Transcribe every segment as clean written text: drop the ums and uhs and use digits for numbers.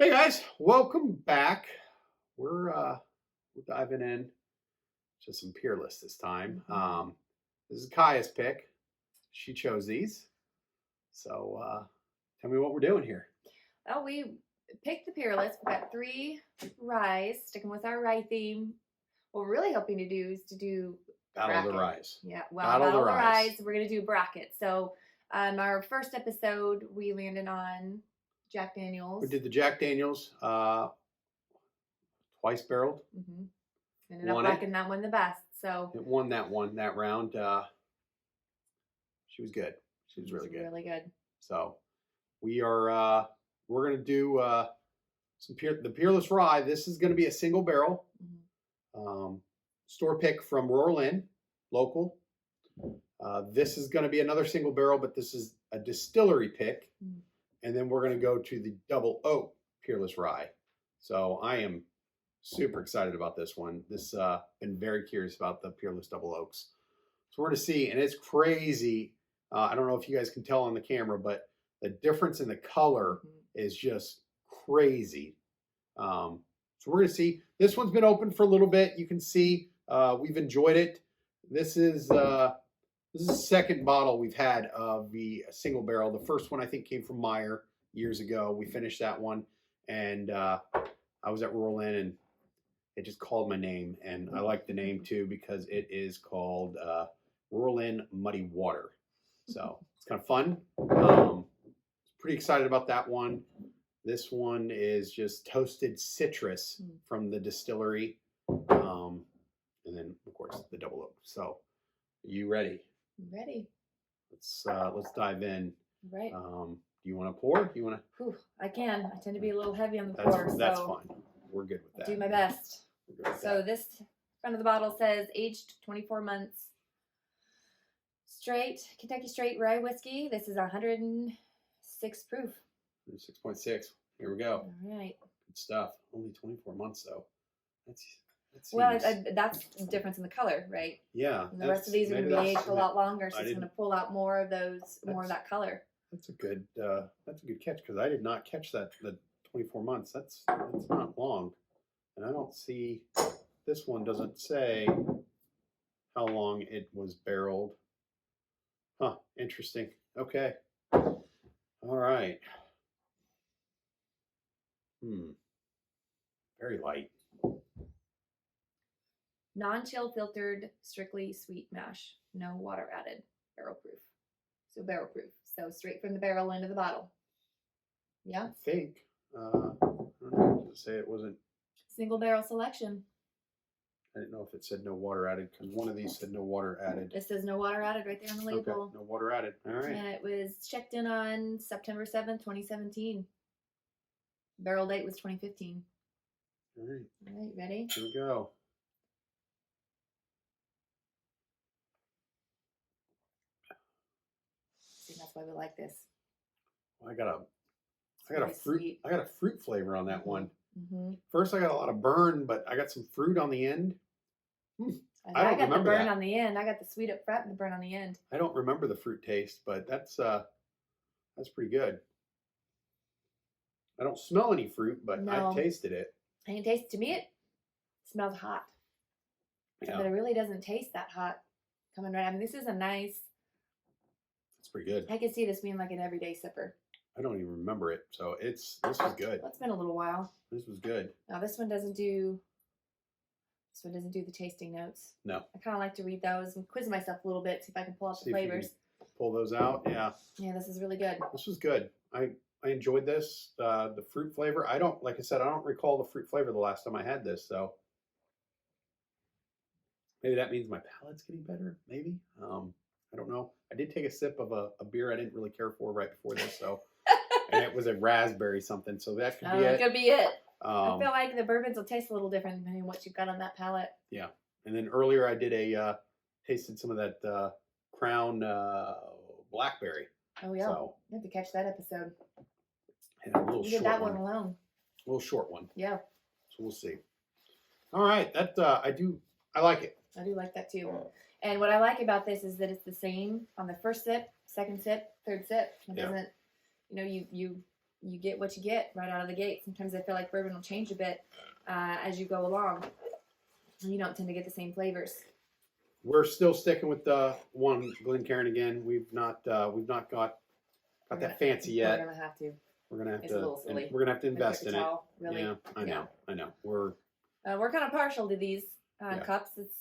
Hey guys, welcome back. We're diving in to some Peerless this time. This is Kaya's pick. She chose these. So tell me what we're doing here. Oh, we picked the Peerless. We've got 3 Ryes, sticking with our Rye theme. What we're really hoping to do is to do Battle of the bracket. Ryes. Yeah, well, Battle of the Ryes. We're going to do bracket. So, our first episode, we landed on Jack Daniels. We did the Jack Daniels, twice barreled. Ended up liking that one the best. So it won that round. She was good. She was really good. Really good. So we're gonna do the Peerless Rye. This is gonna be a single barrel. Store pick from Rural Inn, local. This is going to be another single barrel, but this is a distillery pick. And then we're going to go to the double oak Peerless Rye. So I am super excited about this one. Been very curious about the Peerless double oaks. So we're going to see, and it's crazy. I don't know if you guys can tell on the camera, but the difference in the color is just crazy. So we're going to see. This one's been open for a little bit. You can see we've enjoyed it. This is the second bottle we've had of the single barrel. The first one I think came from Meyer years ago. We finished that one, and I was at Rural Inn, and it just called my name, and I like the name too because it is called Rural Inn Muddy Water. So it's kind of fun. Pretty excited about that one. This one is just toasted citrus from the distillery, and then of course the double oak. So, you ready? Ready. Let's dive in. Right. Do you want to pour? Do you want to? I can. I tend to be a little heavy on the pour. That's fine. We're good with that. Do my best. So this front of the bottle says aged 24 months. Straight Kentucky straight rye whiskey. This is 106 proof. 6.6. Here we go. All right. Good stuff. Only 24 months though. That's the difference in the color, right? Yeah. And the rest of these are going to be aged a lot longer, so it's going to pull out more of that color. That's a good catch because I did not catch that. The 24 months. That's not long, and I don't see. This one doesn't say how long it was barreled. Huh. Interesting. Okay. All right. Very light. Non-chill filtered, strictly sweet mash. No water added. Barrel proof. So barrel proof. So straight from the barrel into the bottle. Yeah? I think. I don't know. Does it say it wasn't? Single barrel selection. I didn't know if it said no water added because one of these said no water added. It says no water added right there on the label. Okay. No water added. All right. And it was checked in on September 7th, 2017. Barrel date was 2015. All right. All right, ready? Here we go. See, that's why we like this. Well, I got a fruit flavor on that one. First, I got a lot of burn, but I got some fruit on the end. I don't got the burn on the end. I got the sweet up front and the burn on the end. I don't remember the fruit taste, but that's pretty good. I don't smell any fruit, but no. I tasted it. I can taste. To me, it smells hot. Yeah. But it really doesn't taste that hot coming right. I mean, this is a nice. It's pretty good. I can see this being like an everyday sipper. I don't even remember it, so this was good. Well, it's been a little while. This was good. Now this one doesn't do. This one doesn't do the tasting notes. No. I kind of like to read those and quiz myself a little bit, see if I can pull out the flavors. Pull those out, yeah. Yeah, this is really good. This was good. I enjoyed this. The fruit flavor. Like I said, I don't recall the fruit flavor the last time I had this, so maybe that means my palate's getting better. Maybe. I don't know. I did take a sip of a beer I didn't really care for right before this, so and it was a raspberry something, so that could be it. Could be it. I feel like the bourbons will taste a little different depending on what you've got on that palate. Yeah, and then earlier I did tasted some of that Crown blackberry. Oh yeah, so, you have to catch that episode. And a little you short did that one alone. A little short one. Yeah. So we'll see. All right, I like it. I do like that too. And what I like about this is that it's the same on the first sip, second sip, third sip. It doesn't, you you get what you get right out of the gate. Sometimes I feel like bourbon will change a bit as you go along. You don't tend to get the same flavors. We're still sticking with the one Glencairn again. We've not got that fancy yet. We're gonna have to. We're gonna have It's a little silly. we're gonna have to invest in it. Really. Yeah, I know. We're kind of partial to these Yeah. cups. It's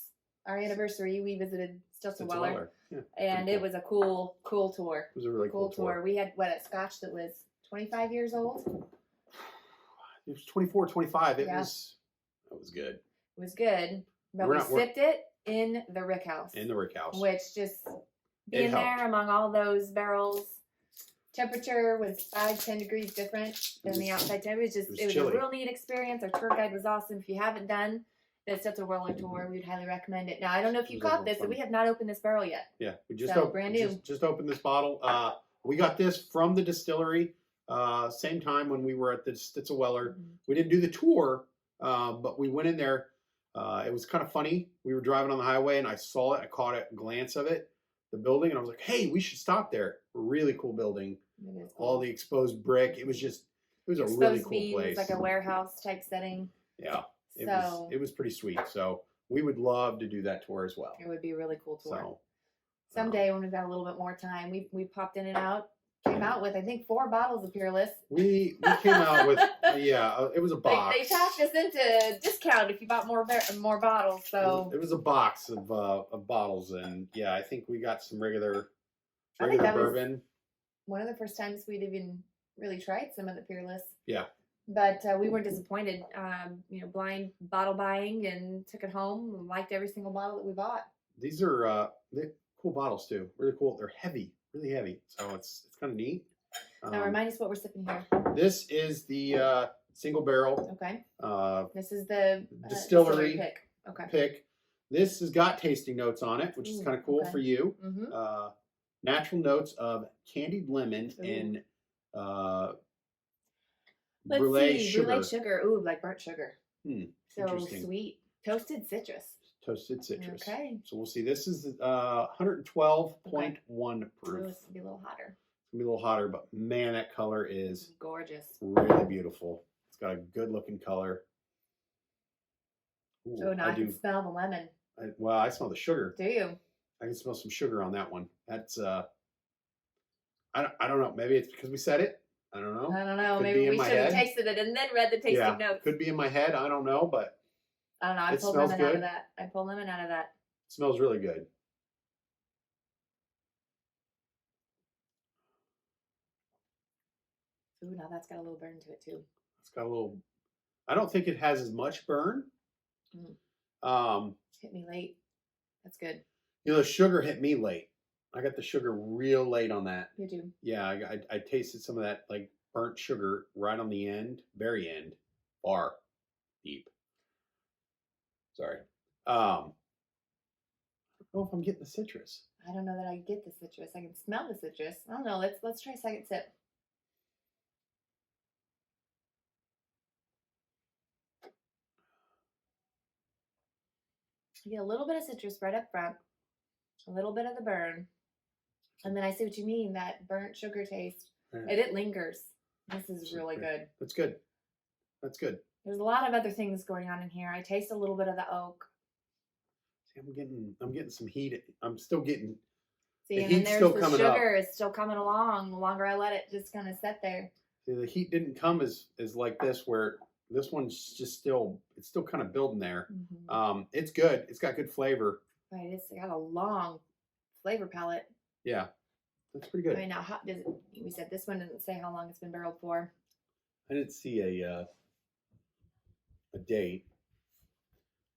our anniversary. We visited Stilton-Weller, Yeah, and pretty it was a cool tour. It was a really cool tour. We had a Scotch that was 25 years old. It was 24, 25. It Yeah. was good. It was good, but we sipped it in the rick house. In the rick house. Which just being there among all those barrels, temperature was 5-10 degrees different than the outside temperature. It was a real neat experience. Our tour guide was awesome. If you haven't done the Stilton-Weller tour, we'd highly recommend it. Now, I don't know if you caught this, but we have not opened this barrel yet. Yeah, we just brand new. Just opened this bottle. We got this from the distillery. Same time when we were at the Stilton-Weller. Mm-hmm. We didn't do the tour, but we went in there. It was kind of funny. We were driving on the highway and I saw it. I caught a glance of it, the building, and I was like, "Hey, we should stop there." Really cool building. It is cool. All the exposed brick. It was a really cool place. Like a warehouse type setting. Yeah. So it was pretty sweet. So we would love to do that tour as well. It would be a really cool tour. So someday when we've got a little bit more time, we popped in and out. Came out with I think 4 bottles of Peerless. We came out with it was a box. They talked us into discount if you bought more bottles. So it was a box of bottles, and yeah, I think we got some regular I think that bourbon. Was one of the first times we'd even really tried some of the Peerless. Yeah. But we weren't disappointed. Blind bottle buying and took it home and liked every single bottle that we bought. These are they're cool bottles too. Really cool. They're heavy, really heavy. So it's kind of neat. Now remind us what we're sipping here. This is the single barrel. Okay. This is the distillery pick. Okay. Pick. This has got tasting notes on it, which is kind of cool for you. Mm-hmm. Natural notes of candied lemon and brulee sugar. Brulee sugar. Ooh, like burnt sugar. So sweet. Toasted citrus. Toasted citrus. Okay. So we'll see. This is 112.1 proof. Ooh, it's gonna be a little hotter. It's gonna be a little hotter, but man, that color is gorgeous. Really beautiful. It's got a good looking color. Ooh, so now I can smell the lemon. I smell the sugar. Do you? I can smell some sugar on that one. That's I don't know. Maybe it's because we said it. I don't know. I don't know. Maybe we should have tasted it and then read the tasting notes. Could be in my head. I don't know, but I don't know. I pulled lemon out of that. I pulled lemon out of that. It smells really good. Ooh, now that's got a little burn to it too. It's got a little. I don't think it has as much burn. Hit me late. That's good. The sugar hit me late. I got the sugar real late on that. You do? Yeah, I tasted some of that like burnt sugar right on the end, very end, far deep. Sorry. I don't know if I'm getting the citrus. I don't know that I get the citrus. I can smell the citrus. I don't know. Let's try a second sip. You get a little bit of citrus right up front, a little bit of the burn, and then I see what you mean, that burnt sugar taste. And it lingers. This is really good. That's good. That's good. There's a lot of other things going on in here. I taste a little bit of the oak. See, I'm getting some heat. I'm still getting. See, and then there's the sugar is still coming along. The longer I let it just kind of sit there. See, the heat didn't come as like this, where this one's just it's still kind of building there. It's good. It's got good flavor. Right. It's got a long flavor palette. Yeah. That's pretty good. Right now, we said this one didn't say how long it's been barreled for. I didn't see a date.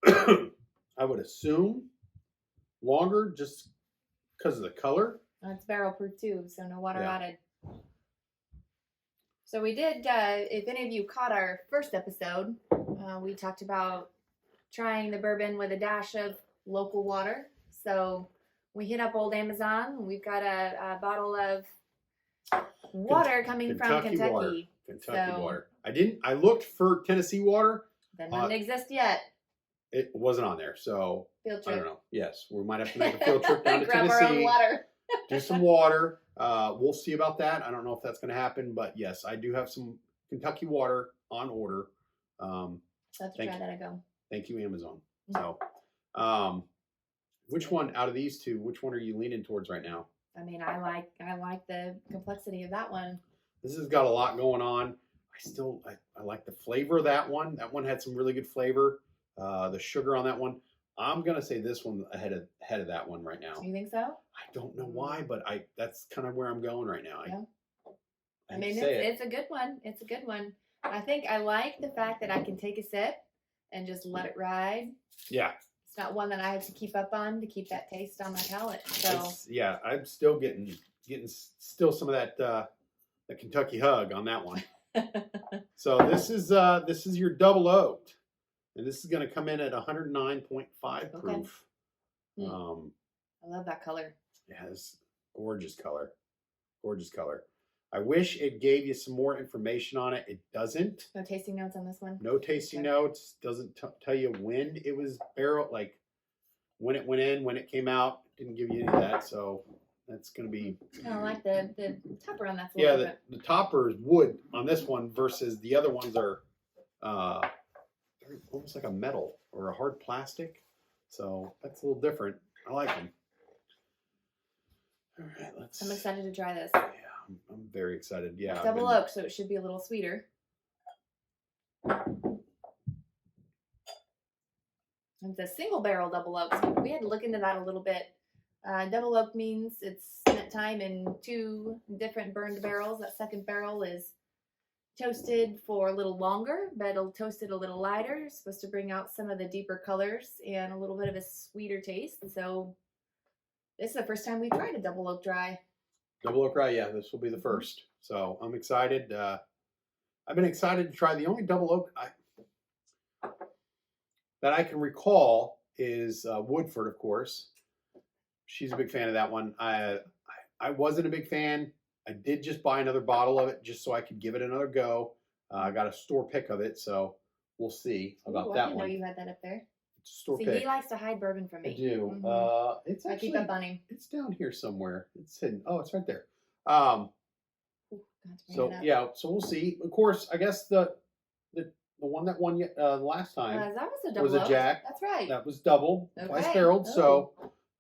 I would assume longer, just because of the color. It's barrel proof too, so no water added. So we did. If any of you caught our first episode, we talked about trying the bourbon with a dash of local water. So we hit up old Amazon. We've got a bottle of water coming from Kentucky. Kentucky water. I looked for Tennessee water. That doesn't exist yet. It wasn't on there, so field trip. I don't know. Yes, we might have to make a field trip down to Grab Tennessee. our own water. do some water. We'll see about that. I don't know if that's going to happen, but yes, I do have some Kentucky water on order. So I have to try that. I go. Thank you, Amazon. So, which one out of these two? Which one are you leaning towards right now? I mean, I like the complexity of that one. This has got a lot going on. I like the flavor of that one. That one had some really good flavor. The sugar on that one. I'm gonna say this one ahead of that one right now. Do you think so? I don't know why, but that's kind of where I'm going right now. Yeah. I mean, it's a good one. It's a good one. I think I like the fact that I can take a sip and just let it ride. Yeah. It's not one that I have to keep up on to keep that taste on my palate. So yeah, I'm still getting still some of that the Kentucky hug on that one. So this is your double oaked, and this is going to come in at 109.5 proof. I love that color. Yeah, it's gorgeous color. Gorgeous color. I wish it gave you some more information on it. It doesn't. No tasting notes on this one? No tasting notes. Doesn't tell you when it was barreled, like when it went in, when it came out. Didn't give you any of that. So that's going to be... Kind of like the topper on that. Yeah, the topper is wood on this one versus the other ones are almost like a metal or a hard plastic. So that's a little different. I like them. All right, I'm excited to try this. Yeah, I'm very excited. Yeah, it's double oak, so it should be a little sweeter. It's a single barrel double oak. So we had to look into that a little bit. Double oak means it's spent time in 2 different burned barrels. That second barrel is toasted for a little longer, but it'll toast it a little lighter. It's supposed to bring out some of the deeper colors and a little bit of a sweeter taste. So this is the first time we've tried a double oak dry. Double oak rye, yeah, this will be the first. So I'm excited. I've been excited to try. The only double oak that I can recall is Woodford, of course. She's a big fan of that one. I wasn't a big fan. I did just buy another bottle of it just so I could give it another go. I got a store pick of it, so we'll see about that one. I didn't know you had that up there. It's a store See, pick. he likes to hide bourbon from me. I do. It's I actually, keep up on him. It's down here somewhere. It's hidden. Oh, it's right there. So yeah, so we'll see. Of course, I guess the one that won last time that was a double was a Jack. That's right. That was double, Okay. twice barreled. So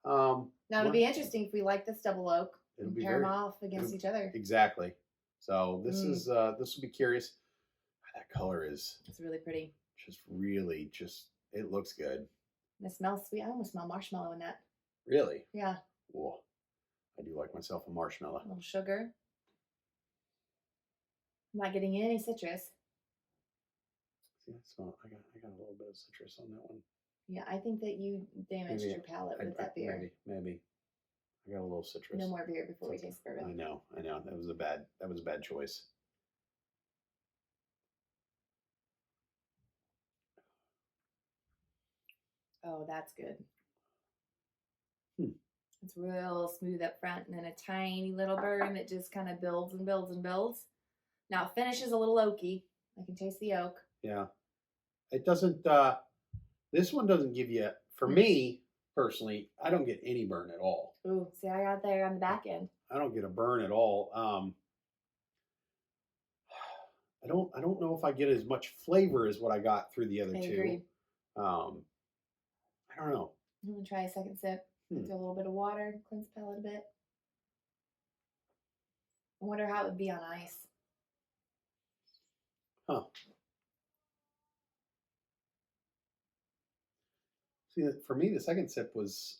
now it'll be interesting if we like this double oak it'll and be pair them off against each other. Exactly. So this is this will be curious. That color is it's really pretty. Just it looks good. And it smells sweet. I almost smell marshmallow in that. Really? Yeah. Whoa. I do like myself a marshmallow. A little sugar. I'm not getting any citrus. See, I got a little bit of citrus on that one. Yeah, I think that you damaged your palate with that beer. Maybe. I got a little citrus. No more beer before we taste bourbon. I know. That was a bad choice. Oh, that's good. It's real smooth up front and then a tiny little burn that just kind of builds and builds and builds. Now it finishes a little oaky. I can taste the oak. Yeah. It doesn't, this one doesn't give you, for me personally, I don't get any burn at all. Ooh, see, I got there on the back end. I don't get a burn at all. I don't know if I get as much flavor as what I got through the other two. Agree. I don't know. I'm gonna try a second sip. Do a little bit of water, cleanse the palate a bit. I wonder how it would be on ice. Huh. See, for me, the second sip was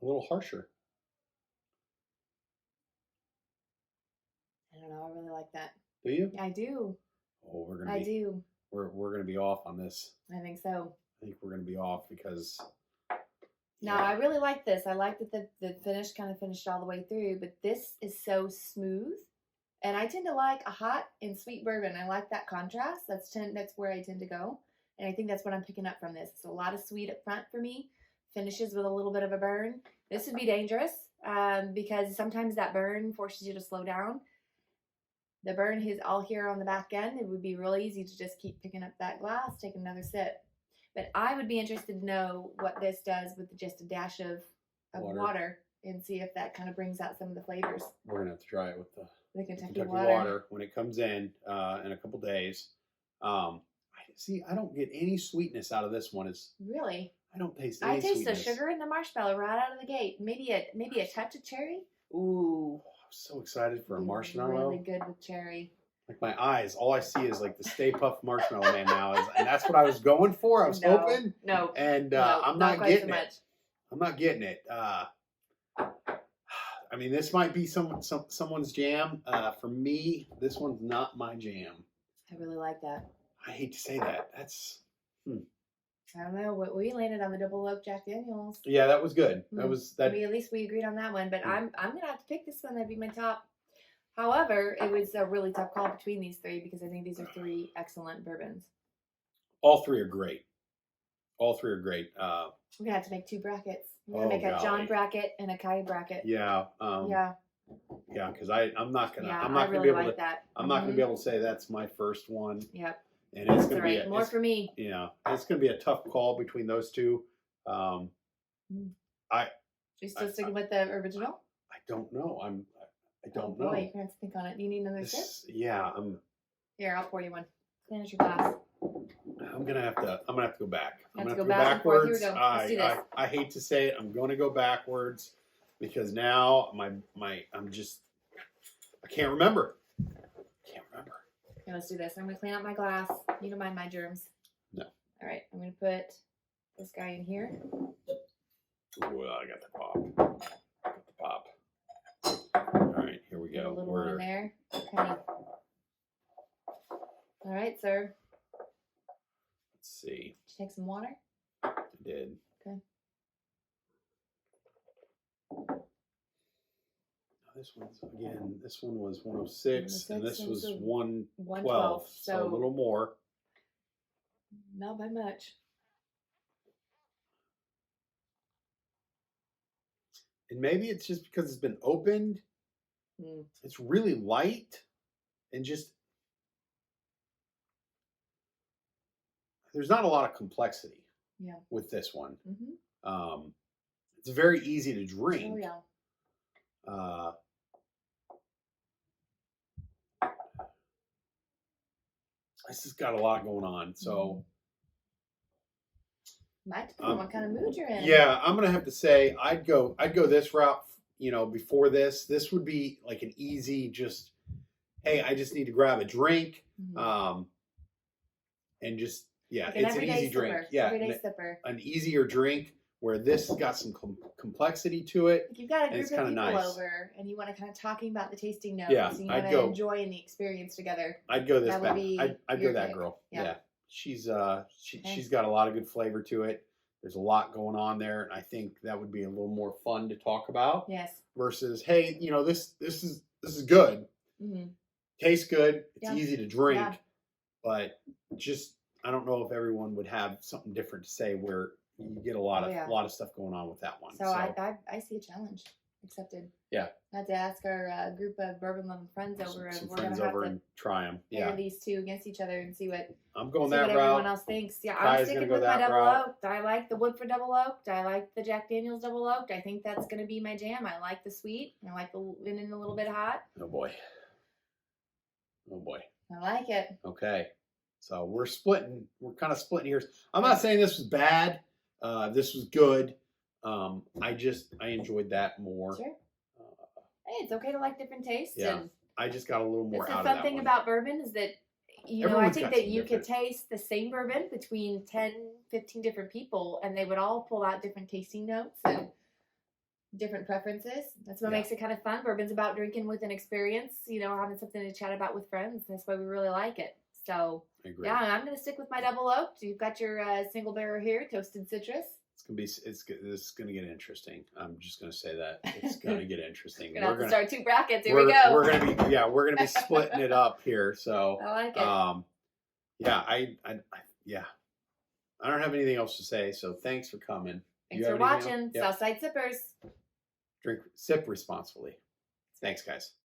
a little harsher. I don't know. I really like that. Do you? I do. Oh, I do. We're gonna be off on this. I think so. I think we're gonna be off because. No, I really like this. I like that the finish kind of finished all the way through, but this is so smooth. And I tend to like a hot and sweet bourbon. I like that contrast. That's where I tend to go. And I think that's what I'm picking up from this. It's a lot of sweet up front for me. Finishes with a little bit of a burn. This would be dangerous because sometimes that burn forces you to slow down. The burn is all here on the back end. It would be really easy to just keep picking up that glass, take another sip. But I would be interested to know what this does with just a dash of water. and see if that kind of brings out some of the flavors. We're gonna have to try it with the Kentucky water when it comes in a couple days. I don't get any sweetness out of this one. Really? I don't taste any I taste sweetness. the sugar and the marshmallow right out of the gate. Maybe a touch of cherry. Ooh. I'm so excited for a marshmallow. Really good with cherry. Like my eyes, all I see is like the Stay Puft Marshmallow Man now, and that's what I was going for. I was hoping. No. And no, I'm not getting so it. much. I'm not getting it. I mean, this might be someone's jam. For me, this one's not my jam. I really like that. I hate to say that. That's. I don't know. We landed on the double oak Jack Daniels. Yeah, that was good. That was that. At least we agreed on that one. But I'm gonna have to pick this one. That'd be my top. However, it was a really tough call between these three because I think these are three excellent bourbons. All three are great. All three are great. We're gonna have to make two brackets. We're gonna make a John bracket and a Kai bracket. Yeah. Yeah. Yeah, because I'm not gonna. Yeah, I'm not I gonna really be able like to. that. I'm not gonna be able to say that's my first one. Yep. And it's gonna be more for me. Yeah, it's gonna be a tough call between those two. You still sticking with the original? I don't know. I don't boy, know. you're gonna have to think on it. Do you need another sip? Yeah, Here, I'll pour you one. Finish your glass. I'm gonna have to go back. I'm gonna have to go back and forth. backwards. Here we go. Let's do this. I hate to say it. I'm going to go backwards because now I can't remember. Okay, let's do this. I'm gonna clean out my glass. You don't mind my germs? No. All right. I'm gonna put this guy in here. Ooh, I got the pop. All right, here we Put go. a little one in there. Okay. All right, sir. Let's see. Did you take some water? I did. Okay. This one was 106, and this was 112, 112. so a little more. Not by much. And maybe it's just because it's been opened. It's really light, and just there's not a lot of complexity. Yeah. With this one, it's very easy to drink. Oh yeah. This has got a lot going on, so might depend on what kind of mood you're in. Yeah, I'm gonna have to say I'd go this route. Before this would be like an easy, just hey, I just need to grab a drink, and just like it's an easy drink. Yeah, everyday sipper. An easier drink where this has got some complexity to it. If you've got a group of people nice. over and you want to kind of talking about the tasting notes, yeah, and you want to enjoy the experience together. I'd go this. I'd go that pick. girl. Yeah. She's got a lot of good flavor to it. There's a lot going on there, and I think that would be a little more fun to talk about. Yes. Versus, hey, this is good. Tastes good. It's easy to drink, but just I don't know if everyone would have something different to say where you get a lot of stuff going on with that one. So I see a challenge accepted. Yeah. I had to ask our group of bourbon loving friends over, and we're gonna have to try them. pair these two against each other and see what what route. Everyone else thinks. Yeah, I'm sticking with my double oaked. I like the Woodford double oaked. I like the Jack Daniels double oaked. I think that's gonna be my jam. I like the sweet. I like the in a little bit hot. Oh boy. I like it. Okay. So we're splitting. We're kind of splitting here. I'm not saying this was bad. This was good. I enjoyed that more. Sure. Hey, it's okay to like different tastes. Yeah. And I just got a little more out of that. The fun thing about bourbon is that I think that you could different. taste the same bourbon between 10, 15 different people, and they would all pull out different tasting notes and different preferences. That's what makes it kind of fun. Bourbon's about drinking with an experience, having something to chat about with friends. That's why we really like it. So, I agree. yeah, I'm going to stick with my double oaked. You've got your single barrel here, toasted citrus. This is gonna get interesting. I'm just gonna say that it's gonna get interesting. We're gonna start two brackets. Here we go. We're gonna be splitting it up here. So I like it. I don't have anything else to say. So thanks for coming. Thanks for watching. Southside Sippers. Sip responsibly. Thanks, guys.